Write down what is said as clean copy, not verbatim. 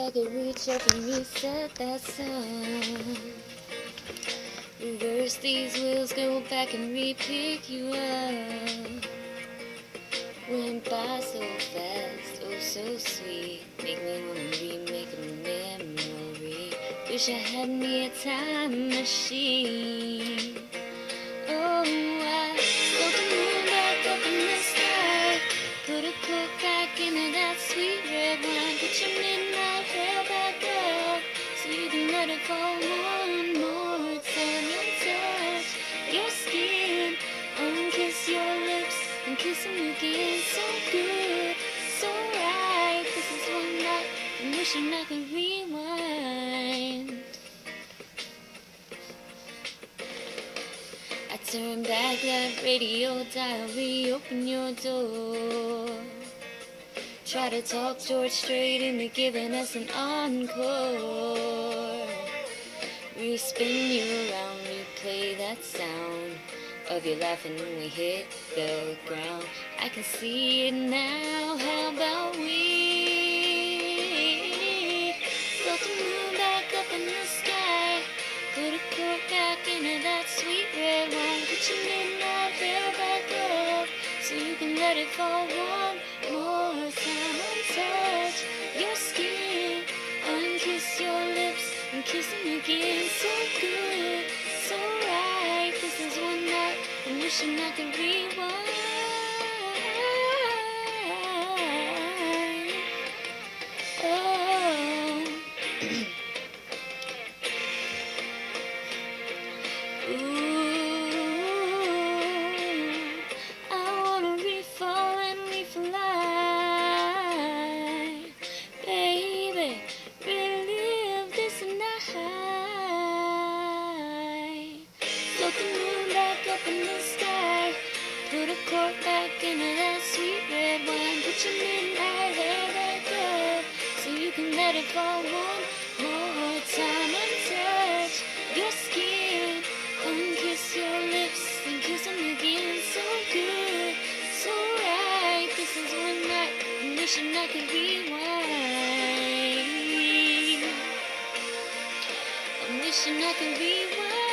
I could reach up and reset that sun. Reverse these wheels, go back and re-pick you up. Went by so fast, oh so sweet. Make me wanna remake a memory. Wish I had me a time machine. Oh, I float the moon back up in the sky. Put a cork back into that sweet red wine. Put your midnight hair back up so you can let it fall one more time. And touch your skin, unkiss your lips and kiss them again. So good, so right. This is one night I'm wishing I could rewind. I turn back that radio dial, reopen your door. Try to talk George Strait into giving us an encore. Respin you around, replay that sound of you laughing when we hit the ground. I can see it now, how about we float the moon back up in the sky. Put a cork back into that sweet red wine. Put your midnight hair back up so you can let it fall one more time. Untouch your skin, unkiss your lips and kiss them again. So good, so right. This is one night I'm wishing I could rewind. Oh. Ooh, I wanna re-fall and re-fly. Baby, relive this night. Float the moon back up in the sky. Put a cork back into that sweet red wine. Put your midnight hair back up so you can let it fall one more time. Untouch your skin, unkiss your lips and kiss them again. So good, so right. This is one night I'm wishing I could rewind. I'm wishing I could rewind.